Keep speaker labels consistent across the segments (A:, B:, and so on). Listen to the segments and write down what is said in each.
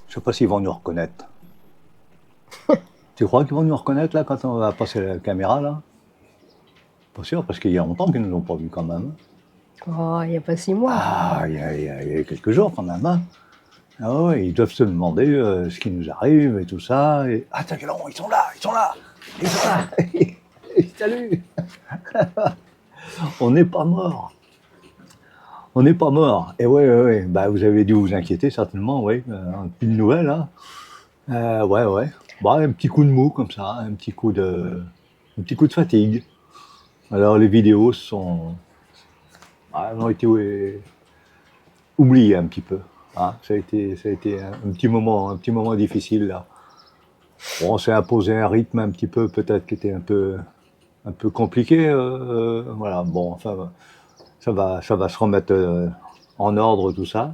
A: Je sais pas s'ils vont nous reconnaître. Tu crois qu'ils vont nous reconnaître là quand on va passer la caméra là? Pas sûr, parce qu'il y a longtemps qu'ils ne nous ont pas vus quand même.
B: Oh, il n'y a pas 6 mois.
A: Ah, il y a quelques jours quand même. Hein. Ah ouais, ils doivent se demander ce qui nous arrive et tout ça. Et... Ah, tiens, ils sont là, ils sont là, ils sont là. Salut. On n'est pas mort. On n'est pas mort. Et ouais. Bah, vous avez dû vous inquiéter certainement, oui. Une nouvelle, hein. Ouais. Bah, un petit coup de mou comme ça, un petit coup de fatigue. Alors les vidéos elles ont été oubliées un petit peu. Hein. Ça a été un petit moment difficile là. Bon, on s'est imposé un rythme un petit peu peut-être qui était un peu compliqué. Voilà. Bon, enfin, ça va se remettre en ordre tout ça.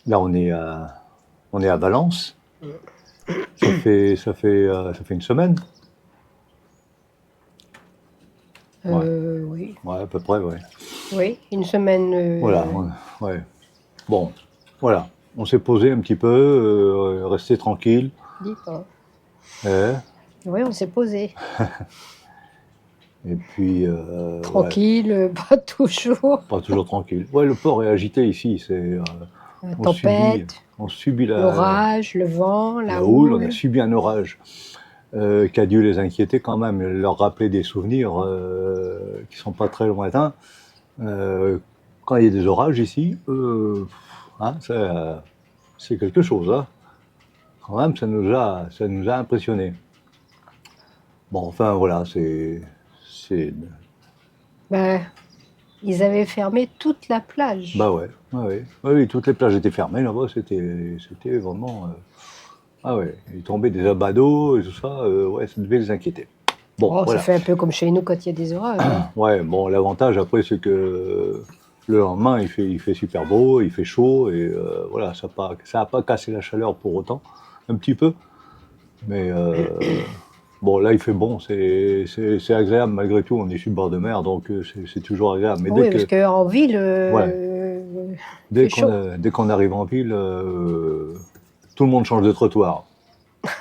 A: Là, on est à Valence. Ça fait une semaine.
B: Oui.
A: Ouais, à peu près, ouais.
B: Oui, une semaine.
A: Voilà, ouais. Bon, voilà. On s'est posé un petit peu, resté tranquille.
B: Dis pas.
A: Eh,
B: Oui, on s'est posé.
A: et puis.
B: Tranquille, pas toujours.
A: Pas toujours tranquille. Ouais, le port est agité ici. C'est.
B: La tempête,
A: on subit
B: l'orage, le vent, la
A: houle.
B: houle.
A: On a subi un orage qui a dû les inquiéter quand même, leur rappeler des souvenirs qui sont pas très lointains. Quand il y a des orages ici, hein, c'est quelque chose. Hein. Quand même, ça nous a impressionnés. Bon, enfin, voilà, c'est...
B: Ben, ils avaient fermé toute la plage.
A: Bah ouais. Oui, toutes les plages étaient fermées là-bas, c'était vraiment... Ah ouais, il tombait des abats d'eau et tout ça, ouais, ça devait les inquiéter. Bon,
B: Oh,
A: voilà.
B: ça fait un peu comme chez nous quand il y a des orages. Hein.
A: Ouais, bon, l'avantage après, c'est que le lendemain, il fait super beau, il fait chaud, et voilà, ça a pas cassé la chaleur pour autant, un petit peu. Mais bon, là, il fait bon, c'est agréable malgré tout, on est sur le bord de mer, donc c'est toujours agréable. Mais
B: Oui, parce qu'en ville,
A: dès
B: chaud.
A: qu'on arrive en ville, tout le monde change de trottoir.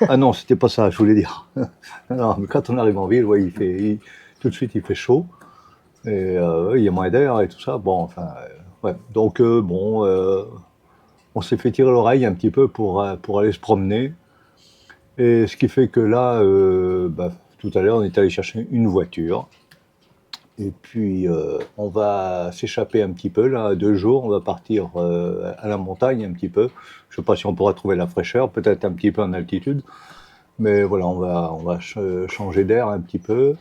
A: Ah non, c'était pas ça, je voulais dire. Non, mais quand on arrive en ville, ouais, tout de suite, il fait chaud. Et il y a moins d'air et tout ça. Bon, enfin, ouais. Donc, bon, on s'est fait tirer l'oreille un petit peu pour aller se promener. Et ce qui fait que là, tout à l'heure, on est allé chercher une voiture. Et puis, on va s'échapper un petit peu, là, 2 jours. On va partir à la montagne un petit peu. Je ne sais pas si on pourra trouver la fraîcheur, peut-être un petit peu en altitude. Mais voilà, on va changer d'air un petit peu.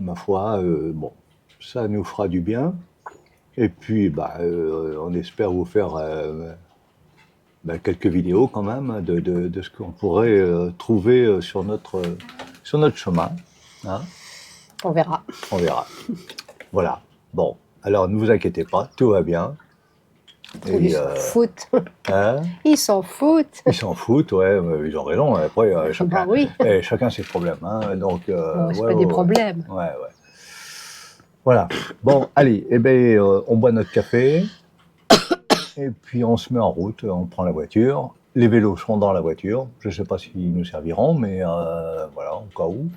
A: Ma foi, bon, ça nous fera du bien. Et puis, on espère vous faire quelques vidéos quand même de ce qu'on pourrait trouver sur notre chemin. Hein.
B: On verra.
A: On verra. Voilà. Bon, alors ne vous inquiétez pas, tout va bien.
B: Ils s'en foutent.
A: Hein,
B: Ils s'en foutent.
A: ils s'en foutent, ouais, ils ont raison. Après, chacun,
B: oui.
A: Chacun ses problèmes. Hein, donc,
B: C'est pas des problèmes.
A: Ouais. Voilà. Bon, allez, on boit notre café. Et puis on se met en route, on prend la voiture. Les vélos seront dans la voiture. Je ne sais pas s'ils nous serviront, mais voilà, au cas où.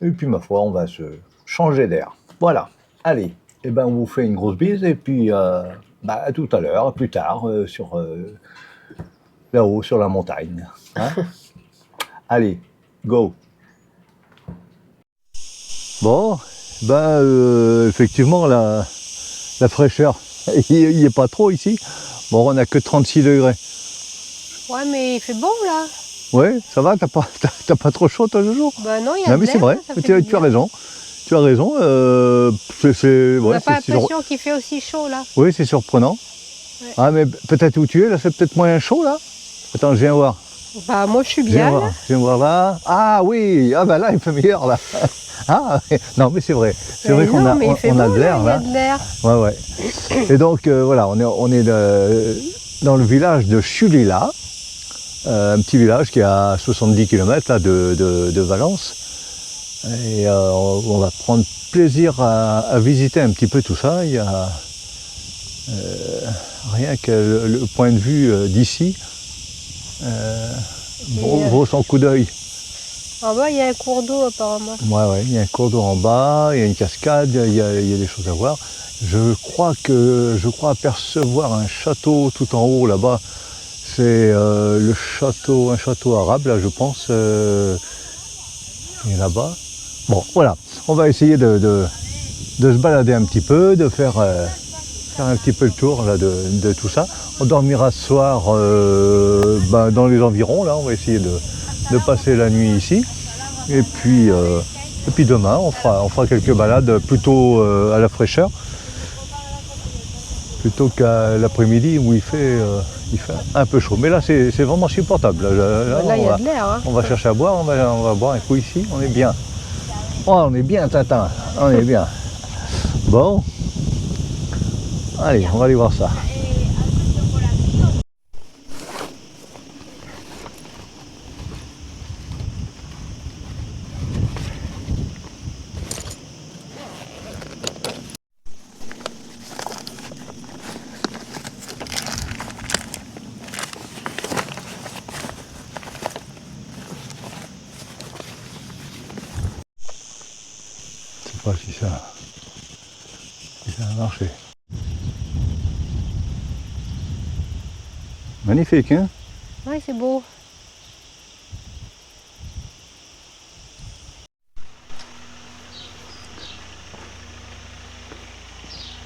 A: Et puis ma foi, on va se changer d'air. Voilà. Allez, on vous fait une grosse bise et puis à tout à l'heure, plus tard, là-haut sur la montagne. Hein. Allez, go. Bon, effectivement, la fraîcheur, il n'y est pas trop ici. Bon, on n'a que 36 degrés.
B: Ouais, mais il fait bon là.
A: Ouais, ça va, t'as pas trop chaud toi, Jojo?
B: Bah non, il y a de
A: mais c'est vrai, tu as raison. Tu as raison.
B: On n'a pas l'impression qu'il fait aussi chaud là.
A: Oui, c'est surprenant.
B: Ouais.
A: Ah, mais peut-être où tu es, là, c'est peut-être moins chaud là. Attends, je viens voir.
B: Bah moi je suis bien.
A: Je viens voir là. Ah oui, ah là, il fait meilleur là. Ah, non, mais c'est vrai. C'est vrai qu'on a de l'air là.
B: Il y a de l'air.
A: Ouais. Et donc, voilà, on est dans le village de Chulila. Un petit village qui est à 70 km là, de Valence. Et on va prendre plaisir à visiter un petit peu tout ça. Il y a rien que le point de vue d'ici, Brosse en coup d'œil.
C: En bas, il y a un cours d'eau apparemment.
A: Ouais, il y a un cours d'eau en bas, il y a une cascade, il y a des choses à voir. Je crois apercevoir un château tout en haut là-bas. C'est un château arabe là, je pense. Et là-bas. Bon, voilà. On va essayer de se balader un petit peu, de faire un petit peu le tour là, de tout ça. On dormira ce soir dans les environs. Là, on va essayer de passer la nuit ici. Et puis demain, on fera quelques balades plutôt à la fraîcheur, plutôt qu'à l'après-midi où il fait un peu chaud. Mais là, c'est vraiment supportable.
C: Là, il y a de l'air. Hein.
A: On va chercher à boire, on va boire un coup ici. On est bien. Oh, on est bien, Tintin. On est bien. Bon. Allez, on va aller voir ça. Je sais pas si ça a marché. Magnifique, hein?
C: Oui, c'est beau.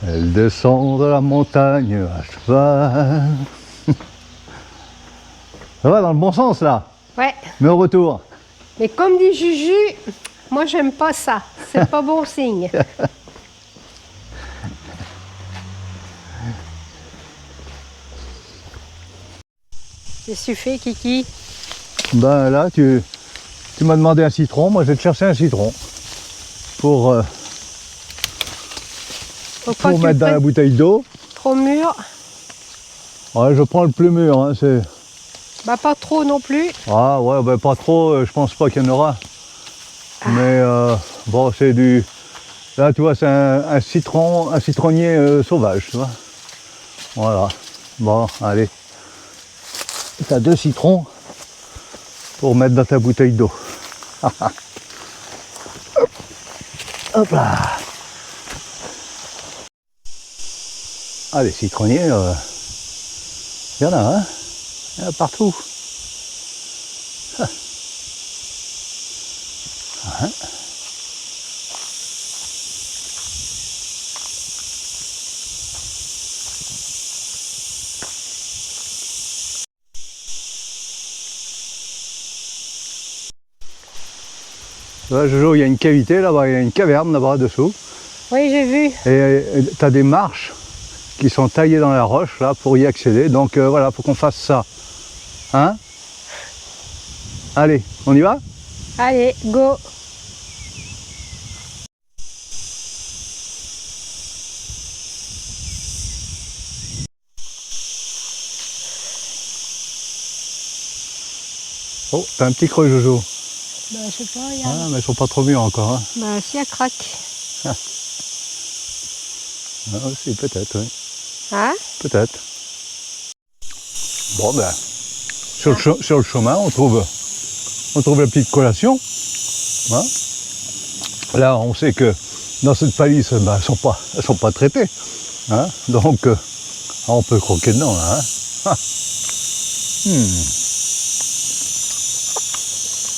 A: Elle descend de la montagne à cheval. Ça va dans le bon sens là,
C: Ouais.
A: mais au retour.
C: Mais comme dit Juju, moi j'aime pas ça. C'est pas bon signe. Qu'est-ce que tu fais, Kiki?
A: Ben là, tu m'as demandé un citron, moi je vais te chercher un citron pour mettre dans la bouteille d'eau.
C: Trop mûr.
A: Ouais, je prends le plus mûr, hein, c'est...
C: Bah pas trop non plus.
A: Ah ouais, ben pas trop, je pense pas qu'il y en aura. Mais bon, c'est du... Là, tu vois, c'est un citronnier sauvage, tu vois. Voilà. Bon, allez. T'as 2 citrons pour mettre dans ta bouteille d'eau. Hop là. Ah, les citronniers, il y en a, hein. Il y en a partout. Ah. Hein. Là, Jojo, il y a une cavité là-bas, il y a une caverne là-bas dessous.
C: Oui, j'ai vu.
A: Et tu as des marches qui sont taillées dans la roche là pour y accéder. Donc voilà, faut qu'on fasse ça. Hein? Allez, on y va?
C: Allez, go.
A: Oh, t'as un petit creux, Jojo.
C: Bah, je sais pas, regarde.
A: Ah, mais ils sont pas trop mûrs encore. Hein.
C: Bah, si, elle craque.
A: Ah, si, peut-être, oui.
C: Hein?
A: Peut-être. Bon, ben, sur le chemin, on trouve la petite collation. Hein. Là, on sait que dans cette palisse, ben, elles sont pas traitées. Hein. Donc, on peut croquer dedans, là. Hein. Ah.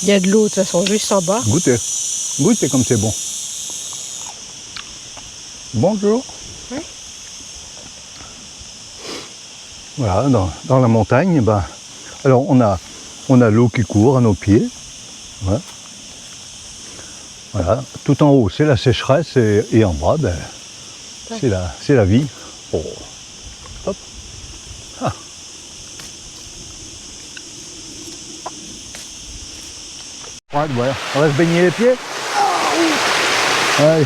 C: Il y a de l'eau, de toute façon, juste en bas.
A: Goûtez. Goûtez comme c'est bon. Bonjour.
C: Oui.
A: Voilà, dans la montagne, ben, alors on a l'eau qui court à nos pieds. Voilà. Voilà. Tout en haut, c'est la sécheresse et en bas, ben, c'est la vie. Oh. Hop. Ah. Ouais, voilà. On va se baigner les pieds. Allez.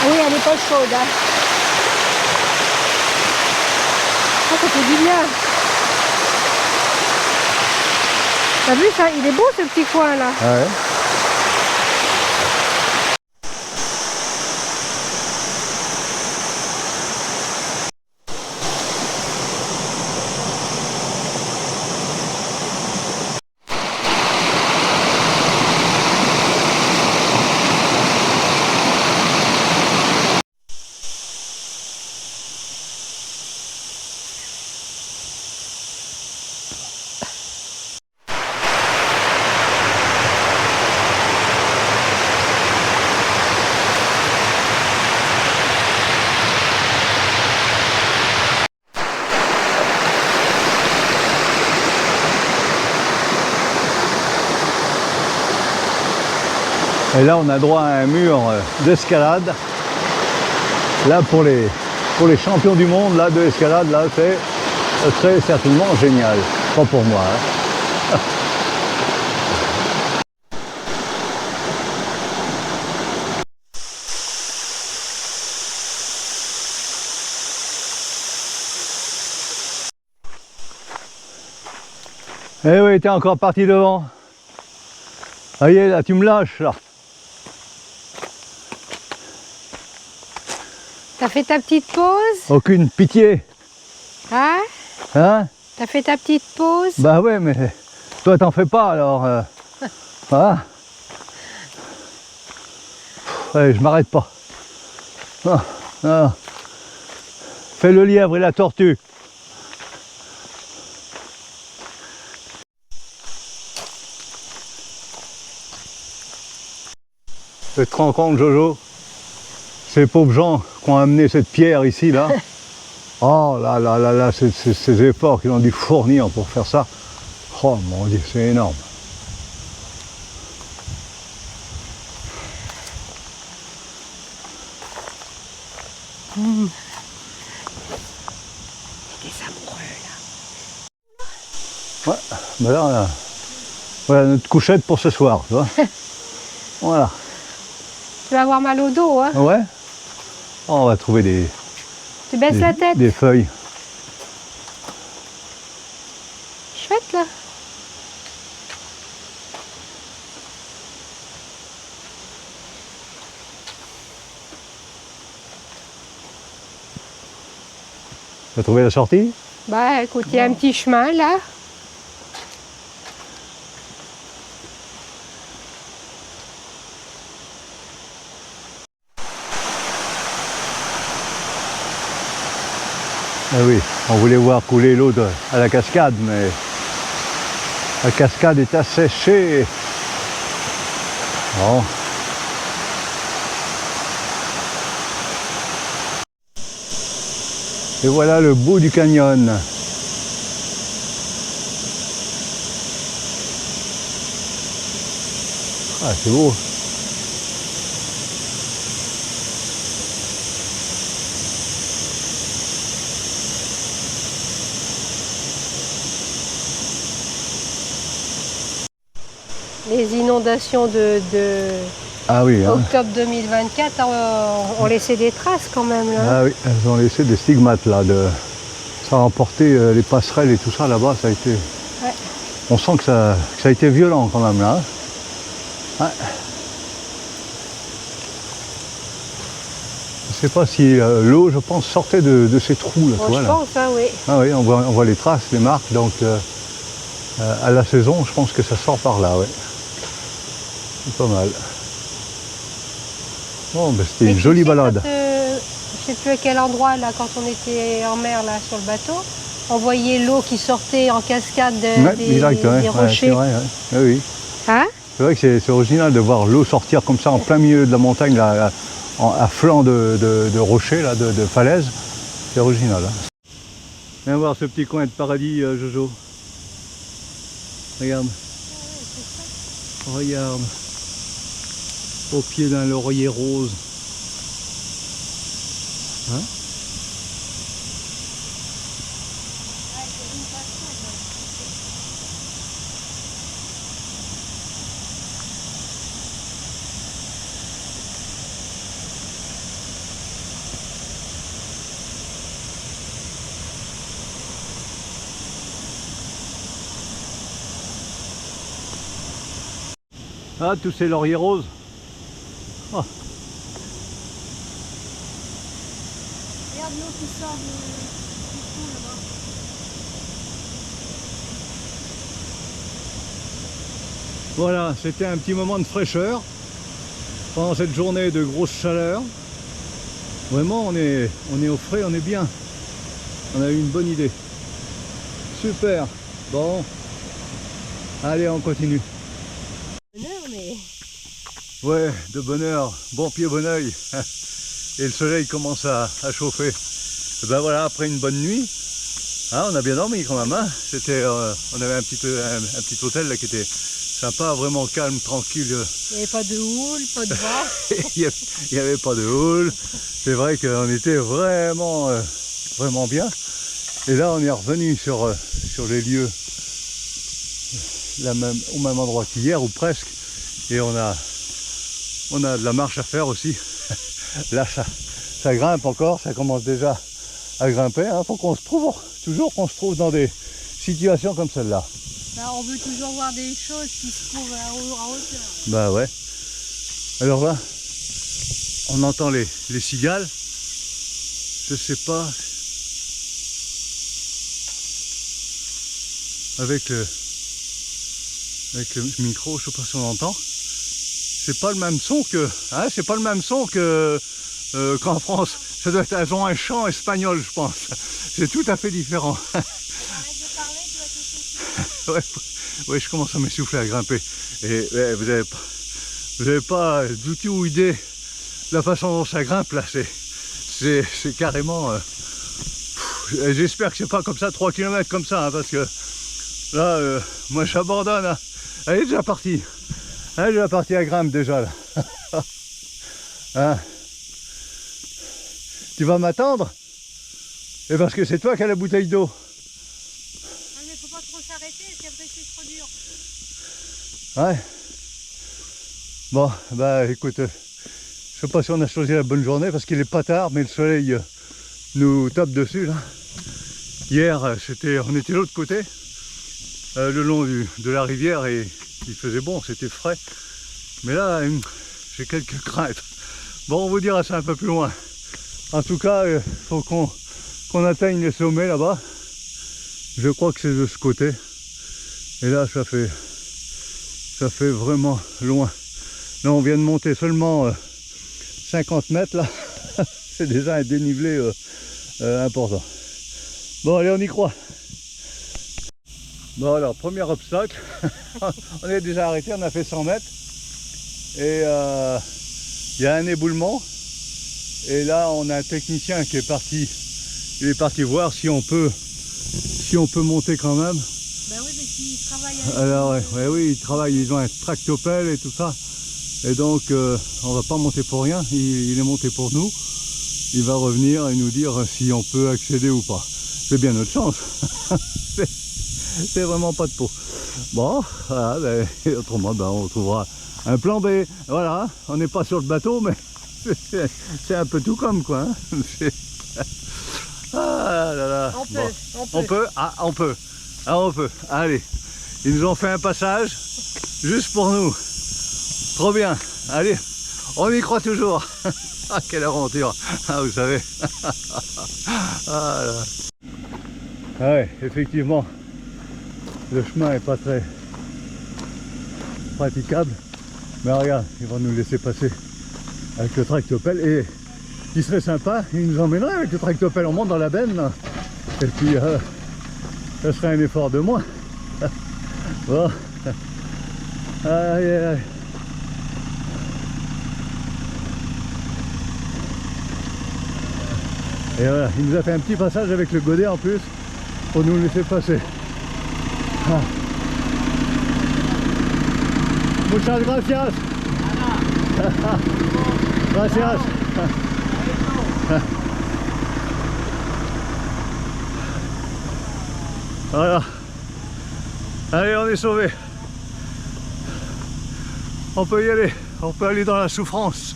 C: Oui, elle n'est pas chaude. Hein. Ah, ça fait du bien. T'as vu ça? Il est beau ce petit coin là.
A: Ouais. Et là, on a droit à un mur d'escalade. Là, pour les champions du monde là, de l'escalade, là, c'est très certainement génial. Pas pour moi. Hein. Eh oui, t'es encore parti devant. Ça y est, là, tu me lâches, là.
C: T'as fait ta petite pause?
A: Aucune pitié.
C: Hein?
A: Hein?
C: T'as fait ta petite pause?
A: Bah ouais, mais toi, t'en fais pas, alors. Voilà. Ouais, je m'arrête pas. Non, non. Fais le lièvre et la tortue. Tu te rends compte, Jojo? Ces pauvres gens qui ont amené cette pierre ici, là. Oh là là là là, ces efforts qu'ils ont dû fournir pour faire ça. Oh mon Dieu, c'est énorme.
C: Des amoureux, là.
A: Ouais, ben là, voilà notre couchette pour ce soir, tu vois. Voilà.
C: Tu vas avoir mal au dos, hein?
A: Ouais. Oh, on va trouver
C: Tu baisses la tête.
A: des feuilles.
C: Chouette, là.
A: Tu as trouvé la sortie?
C: Bah, écoute, il y a un petit chemin, là.
A: Ah oui, on voulait voir couler l'eau à la cascade, mais la cascade est asséchée. Bon. Et voilà le bout du canyon. Ah, c'est beau.
C: Les inondations de
A: Ah oui, hein.
C: octobre 2024 ont laissé des traces quand même, là.
A: Ah oui, elles ont laissé des stigmates là. Ça a emporté les passerelles et tout ça là-bas, ça a été.
C: Ouais.
A: On sent que ça a été violent quand même là. Hein. Ouais. Je ne sais pas si l'eau, je pense, sortait de ces trous là.
C: Bon,
A: tu vois,
C: je
A: là.
C: pense, hein, oui.
A: Ah oui, on voit les traces, les marques, donc à la saison, je pense que ça sort par là, ouais. C'est pas mal. Bon, ben, c'était une jolie balade.
C: Je sais plus à quel endroit, là, quand on était en mer, là, sur le bateau, on voyait l'eau qui sortait en cascade des rochers.
A: C'est vrai, ouais. Ah oui.
C: Hein?
A: C'est vrai que c'est original de voir l'eau sortir comme ça en plein milieu de la montagne, là, à flanc de rochers, là, de falaises. C'est original. Hein. Viens voir ce petit coin de paradis, Jojo. Regarde. Regarde. Au pied d'un laurier rose. Hein? Ah, tous ces lauriers roses. Oh.
C: Regarde l'eau qui sort du trou là-bas.
A: Voilà, c'était un petit moment de fraîcheur pendant cette journée de grosse chaleur. Vraiment, on est au frais, on est bien. On a eu une bonne idée. Super. Bon. Allez, on continue. Ouais, de bonne heure, bon pied, bon oeil. Et le soleil commence à chauffer. Et ben voilà, après une bonne nuit, hein, on a bien dormi quand même. Hein. On avait un petit hôtel là, qui était Sympa, vraiment calme, tranquille.
C: Il n'y avait pas de houle, pas de vent.
A: Il n'y avait pas de houle. C'est vrai qu'on était vraiment, vraiment bien. Et là, on est revenu sur les lieux au même endroit qu'hier, ou presque. Et on a de la marche à faire aussi. Là, ça grimpe encore, ça commence déjà à grimper. Hein. Faut qu'on se trouve, toujours qu'on se trouve dans des situations comme celle-là.
C: Là, on veut toujours voir des choses qui se trouvent en hauteur.
A: Bah ouais. Alors là, on entend les cigales. Je sais pas. Avec le micro, je sais pas si on entend. C'est pas le même son que. Hein, c'est pas le même son que qu'en France. Ça doit être un chant espagnol, je pense. C'est tout à fait différent.
C: Arrête de parler, tu vas t'essouffler.
A: Ouais, je commence à m'essouffler, à grimper. Et ouais, vous avez pas du tout idée de la façon dont ça grimpe là. C'est carrément. J'espère que c'est pas comme ça 3 km comme ça, hein, parce que là, moi j'abandonne. Hein. Elle est déjà partie. Elle est déjà partie à grimpe déjà là. Hein? Tu vas m'attendre? Et parce que c'est toi qui as la bouteille d'eau.
C: Mais faut pas trop s'arrêter, c'est vrai que c'est trop dur.
A: Ouais. Bon, bah écoute, je sais pas si on a choisi la bonne journée parce qu'il est pas tard, mais le soleil nous tape dessus là. Hier, on était de l'autre côté, le long de la rivière, et il faisait bon, c'était frais. Mais là, j'ai quelques craintes. Bon, on vous dira ça un peu plus loin. En tout cas, il faut qu'on atteigne les sommets là-bas. Je crois que c'est de ce côté. Et là, ça fait vraiment loin. Là, on vient de monter seulement 50 mètres là. C'est déjà un dénivelé important. Bon, allez, on y croit. Bon, alors, premier obstacle. On est déjà arrêté, on a fait 100 mètres. Et il y a un éboulement. Et là, on a un technicien qui est parti. Il est parti voir si on peut monter quand même.
C: Ben oui, mais s'ils travaillent avec...
A: Alors oui, ils travaillent, ils ont un tractopelle et tout ça. Et donc, on va pas monter pour rien, il est monté pour nous. Il va revenir et nous dire si on peut accéder ou pas. C'est bien notre chance. C'est vraiment pas de peau. Bon, voilà, ben, autrement, ben, on trouvera un plan B. Voilà, on n'est pas sur le bateau, mais c'est un peu tout comme quoi. Hein. Ah là là.
C: On peut,
A: bon.
C: on peut.
A: Ah, on peut. Ah, on peut. Allez. Ils nous ont fait un passage juste pour nous. Trop bien. Allez, on y croit toujours. Ah, quelle aventure. Ah, vous savez. Ah, là. Ah ouais, effectivement, le chemin est pas très praticable. Mais regarde, ils vont nous laisser passer avec le tractopelle. Et il serait sympa, ils nous emmèneraient avec le tractopelle. On monte dans la benne là. Et puis ça serait un effort de moins. Bon. Aïe, aïe, aïe. Et voilà, il nous a fait un petit passage avec le godet en plus pour nous laisser passer. Ah. Muchas gracias. Gracias. Voilà. Allez, on est sauvés. On peut y aller. On peut aller dans la souffrance.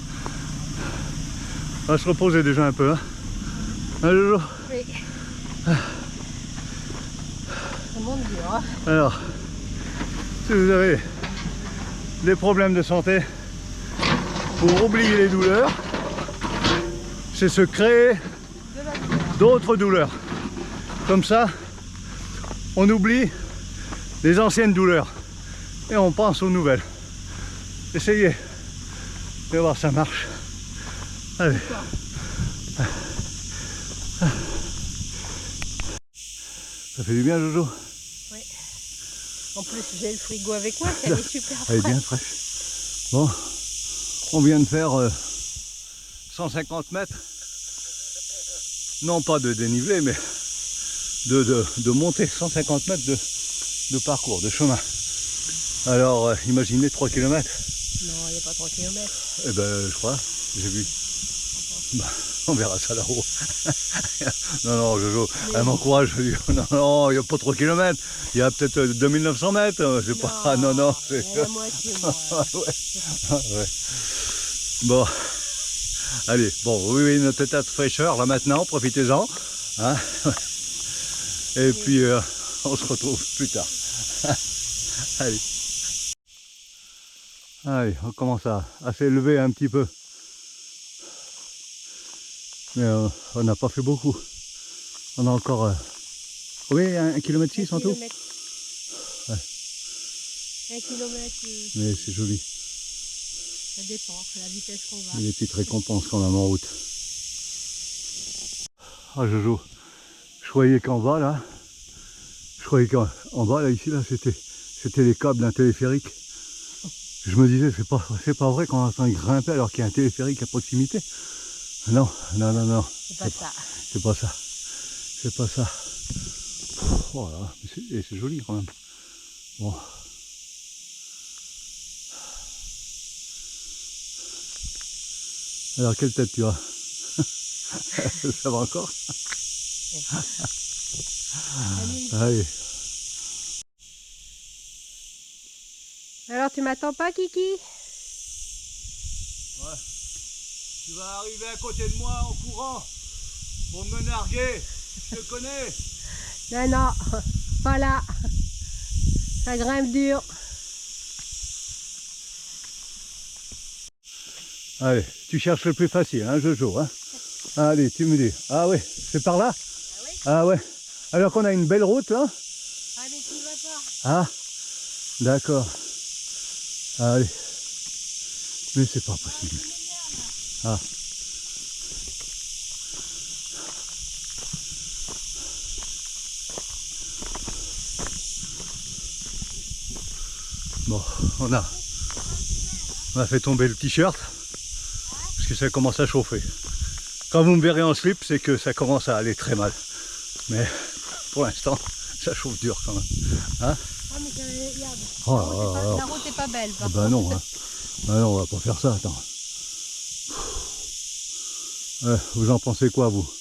A: On va se reposer déjà un peu. Hein. Hein, Jojo?
C: Oui. Ça monte dur, hein.
A: Alors, si vous avez des problèmes de santé, pour oublier les douleurs, c'est se créer d'autres douleurs. Comme ça, on oublie les anciennes douleurs et on pense aux nouvelles. Essayez. Et voir ça marche. Allez. Ça fait du bien, Jojo?
C: Oui. En plus, j'ai le frigo avec moi, elle est super fraîche.
A: Elle est bien fraîche. Bon, on vient de faire 150 mètres. Non pas de dénivelé, mais de montée. 150 mètres de parcours, de chemin. Alors, imaginez 3 km.
C: Non, il n'y a pas 3 km.
A: Eh ben, je crois, j'ai vu. Bah, on verra ça là-haut. Non, non, Jojo, elle m'encourage. Je dis, non, non, il n'y a pas 3 km. Il y a peut-être 2900 mètres. Je sais pas. Ah, non, non. C'est
C: la moitié, moi.
A: Ouais. Ah, ouais. Bon. Allez, bon, oui, notre état de fraîcheur, là maintenant, profitez-en. Hein. Et puis, on se retrouve plus tard. Allez. Allez, on commence à s'élever un petit peu. Mais on n'a pas fait beaucoup. On a encore... oui, 1,6 km en tout. Ouais.
C: 1 km.
A: Mais c'est joli.
C: Ça dépend, la vitesse qu'on va.
A: Et les petites récompenses quand même en route. Ah Jojo, je croyais qu'en bas là, là, ici là, c'était les câbles d'un téléphérique. Je me disais, c'est pas vrai qu'on est en train de grimper alors qu'il y a un téléphérique à proximité. Non, non, non, non.
C: C'est pas ça.
A: C'est pas ça. C'est pas ça. Oh là, c'est joli quand même. Bon. Alors quelle tête tu as? Ça va encore? Allez.
C: Alors tu m'attends pas, Kiki?
A: Ouais. Tu vas arriver à côté de moi en courant pour me narguer. Je te connais.
C: Non, non, pas là. Ça grimpe dur.
A: Allez, tu cherches le plus facile, hein, Jojo, hein? Allez, tu me dis. Ah ouais, c'est par là?
C: Ah oui?
A: Ah ouais. Alors qu'on a une belle route là?
C: Ah mais tu vas pas.
A: Ah, d'accord. Allez. Mais c'est pas possible. Ah. Bon, on a fait tomber le t-shirt parce que ça commence à chauffer. Quand vous me verrez en slip, c'est que ça commence à aller très mal. Mais pour l'instant, ça chauffe dur quand même. Hein?
C: Ah mais regarde,
A: Oh,
C: la route est pas belle. Par
A: bah
C: contre.
A: non, hein. Bah non, on va pas faire ça, attends. Vous en pensez quoi, vous?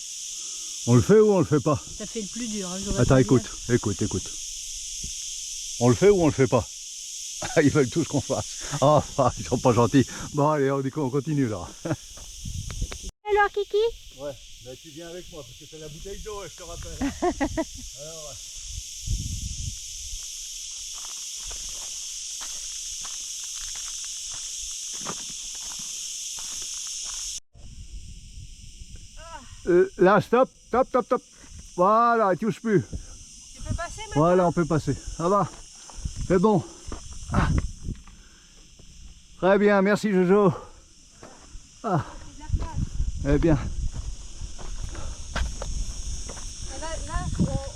A: On le fait ou on le fait pas?
C: Ça fait le plus dur. Hein,
A: attends, écoute. On le fait ou on le fait pas? Ils veulent tous qu'on fasse. Ah, ils sont pas gentils. Bon, allez, on dit qu'on continue là.
C: Alors, Kiki?
A: Ouais, bah, tu viens avec moi parce que c'est la bouteille d'eau, je te rappelle. Alors, là, stop. Voilà, touche plus.
C: Tu peux passer maintenant?
A: Voilà, on peut passer. Ça va. C'est bon. Ah. Très bien, merci Jojo. Ah. Eh bien.
C: Là,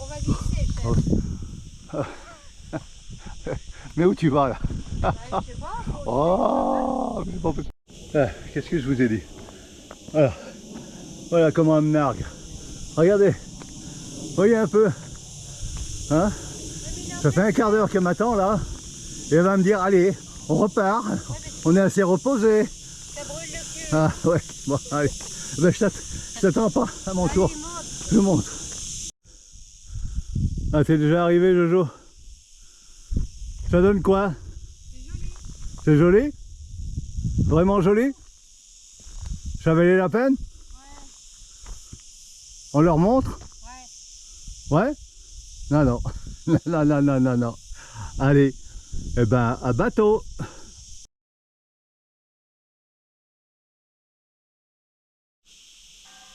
C: on va glisser, chef.
A: Mais où tu vas là?
C: Je sais pas.
A: Oh, mais c'est pas possible. Ah, qu'est-ce que je vous ai dit? Voilà comment on me nargue. Regardez. Voyez un peu. Hein? Ça fait un quart d'heure qu'elle m'attend là. Et elle va me dire, allez, on repart. On est assez reposé.
C: Ça brûle le cul.
A: Ah ouais, bon allez. Ben, je t'attends pas à mon tour. Je monte. Ah, t'es déjà arrivé, Jojo? Ça donne quoi? C'est joli. C'est joli? Vraiment joli? Ça valait la peine?
C: Ouais.
A: On leur montre?
C: Ouais.
A: Ouais? Non, non. Non, non, non, non, non. Allez, eh ben, à bateau.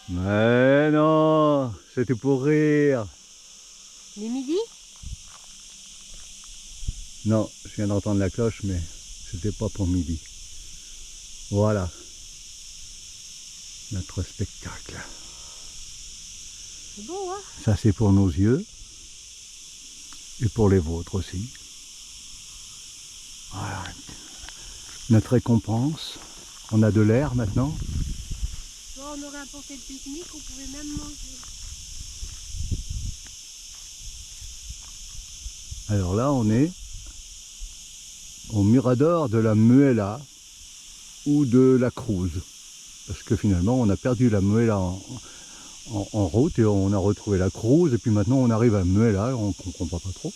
A: Mais non, c'était pour rire.
C: Les midi?
A: Non, je viens d'entendre la cloche, mais c'était pas pour midi. Voilà. Notre spectacle.
C: C'est beau, hein?
A: Ça, c'est pour nos yeux. Et pour les vôtres aussi. Voilà. Notre récompense. On a de l'air maintenant.
C: Bon, on aurait apporté le pique-nique, on pouvait même manger.
A: Alors là, on est au mirador de la Muela ou de la Cruz. Parce que finalement, on a perdu la Muela en route et on a retrouvé la Cruz. Et puis maintenant, on arrive à Muela, on ne comprend pas trop.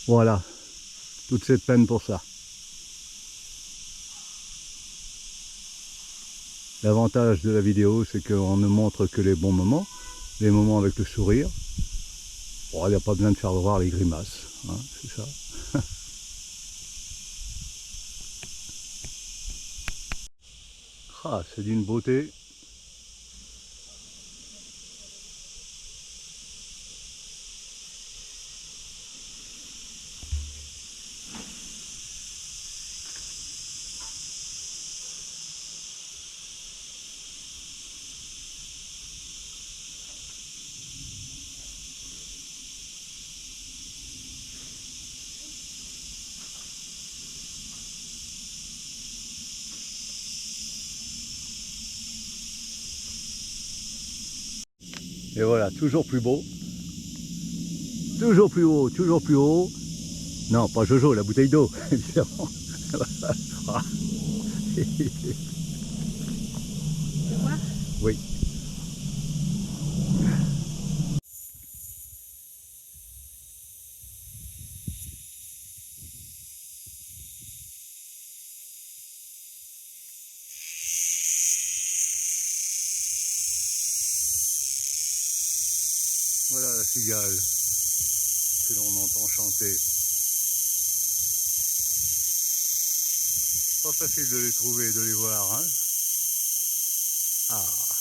A: Voilà, toute cette peine pour ça. L'avantage de la vidéo, c'est qu'on ne montre que les bons moments, les moments avec le sourire. Bon, il n'y a pas besoin de faire voir les grimaces, hein, c'est ça. Ah, c'est d'une beauté. Et voilà, toujours plus beau. Toujours plus haut, toujours plus haut. Non, pas Jojo, la bouteille d'eau, évidemment.
C: Tu vois?
A: Oui. Voilà la cigale que l'on entend chanter. Pas facile de les trouver, de les voir, hein. Ah.